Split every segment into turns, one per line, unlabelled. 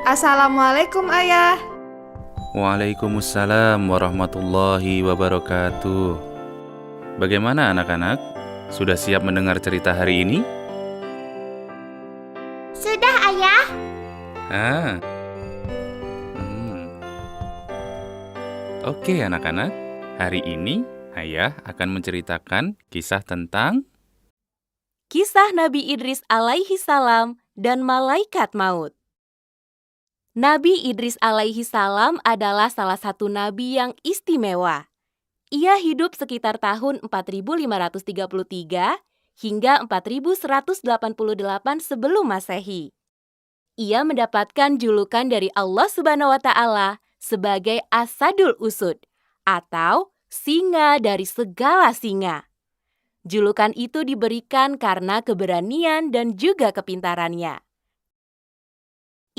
Assalamualaikum Ayah.
Waalaikumsalam warahmatullahi wabarakatuh. Bagaimana anak-anak? Sudah siap mendengar cerita hari ini?
Sudah, Ayah.
Ah. Oke anak-anak, hari ini Ayah akan menceritakan kisah tentang
Kisah Nabi Idris alaihi salam dan malaikat maut. Nabi Idris alaihi salam adalah salah satu nabi yang istimewa. Ia hidup sekitar tahun 4533 hingga 4188 sebelum Masehi. Ia mendapatkan julukan dari Allah Subhanahu wa Ta'ala sebagai Asadul Usud atau singa dari segala singa. Julukan itu diberikan karena keberanian dan juga kepintarannya.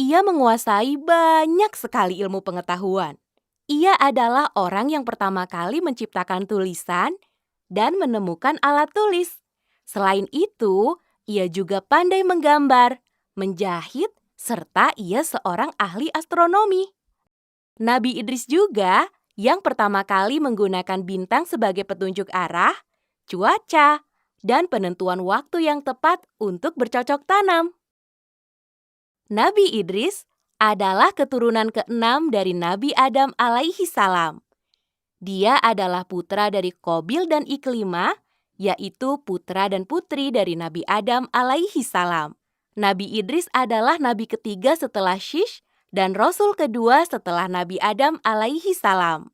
Ia menguasai banyak sekali ilmu pengetahuan. Ia adalah orang yang pertama kali menciptakan tulisan dan menemukan alat tulis. Selain itu, ia juga pandai menggambar, menjahit, serta ia seorang ahli astronomi. Nabi Idris juga yang pertama kali menggunakan bintang sebagai petunjuk arah, cuaca, dan penentuan waktu yang tepat untuk bercocok tanam. Nabi Idris adalah keturunan ke-6 dari Nabi Adam alaihi salam. Dia adalah putra dari Qabil dan Iklimah, yaitu putra dan putri dari Nabi Adam alaihi salam. Nabi Idris adalah nabi ketiga setelah Shish dan rasul kedua setelah Nabi Adam alaihi salam.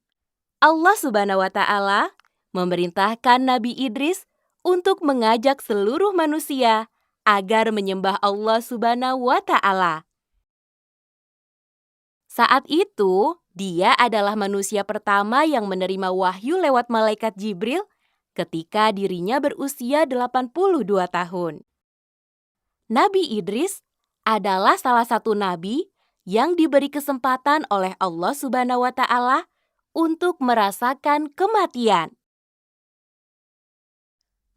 Allah Subhanahu wa Ta'ala memerintahkan Nabi Idris untuk mengajak seluruh manusia agar menyembah Allah Subhanahu wa Ta'ala. Saat itu, dia adalah manusia pertama yang menerima wahyu lewat malaikat Jibril ketika dirinya berusia 82 tahun. Nabi Idris adalah salah satu nabi yang diberi kesempatan oleh Allah Subhanahu wa Ta'ala untuk merasakan kematian.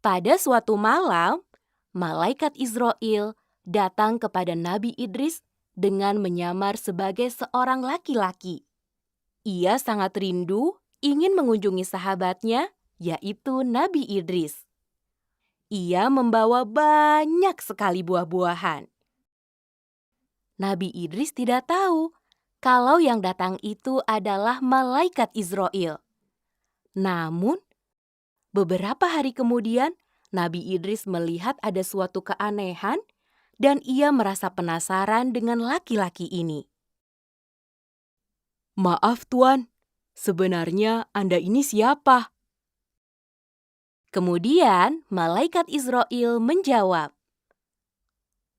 Pada suatu malam, malaikat Israel datang kepada Nabi Idris dengan menyamar sebagai seorang laki-laki. Ia sangat rindu ingin mengunjungi sahabatnya, yaitu Nabi Idris. Ia membawa banyak sekali buah-buahan. Nabi Idris tidak tahu kalau yang datang itu adalah malaikat Israel. Namun, beberapa hari kemudian, Nabi Idris melihat ada suatu keanehan dan ia merasa penasaran dengan laki-laki ini. "Maaf Tuan, sebenarnya Anda ini siapa?" Kemudian, malaikat Israel menjawab,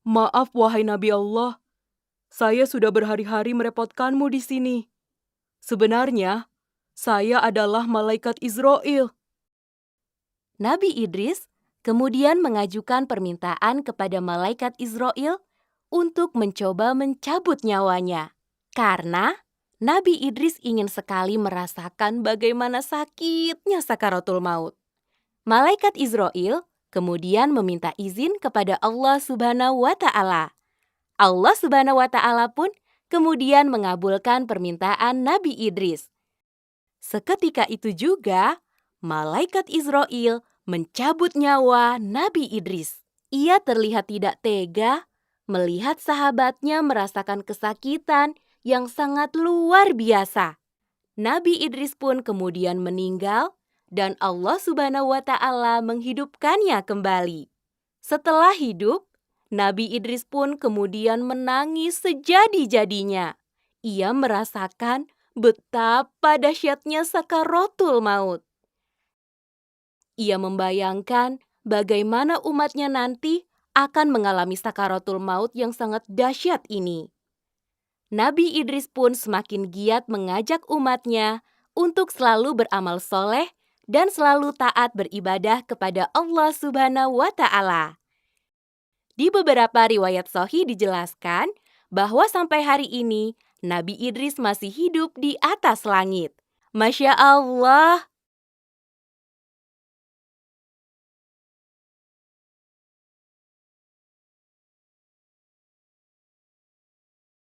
"Maaf wahai Nabi Allah, saya sudah berhari-hari merepotkanmu di sini. Sebenarnya, saya adalah malaikat Israel." Nabi Idris kemudian mengajukan permintaan kepada malaikat Israel untuk mencoba mencabut nyawanya. Karena Nabi Idris ingin sekali merasakan bagaimana sakitnya sakaratul maut. Malaikat Israel kemudian meminta izin kepada Allah Subhanahu wa Ta'ala. Allah Subhanahu wa Ta'ala pun kemudian mengabulkan permintaan Nabi Idris. Seketika itu juga, malaikat Israel mencabut nyawa Nabi Idris. Ia terlihat tidak tega melihat sahabatnya merasakan kesakitan yang sangat luar biasa. Nabi Idris pun kemudian meninggal dan Allah Subhanahu wa Ta'ala menghidupkannya kembali. Setelah hidup, Nabi Idris pun kemudian menangis sejadi-jadinya. Ia merasakan betapa dahsyatnya sakaratul maut. Ia membayangkan bagaimana umatnya nanti akan mengalami sakaratul maut yang sangat dahsyat ini. Nabi Idris pun semakin giat mengajak umatnya untuk selalu beramal soleh dan selalu taat beribadah kepada Allah Subhanahu wa Ta'ala. Di beberapa riwayat sahih dijelaskan bahwa sampai hari ini Nabi Idris masih hidup di atas langit. Masya Allah,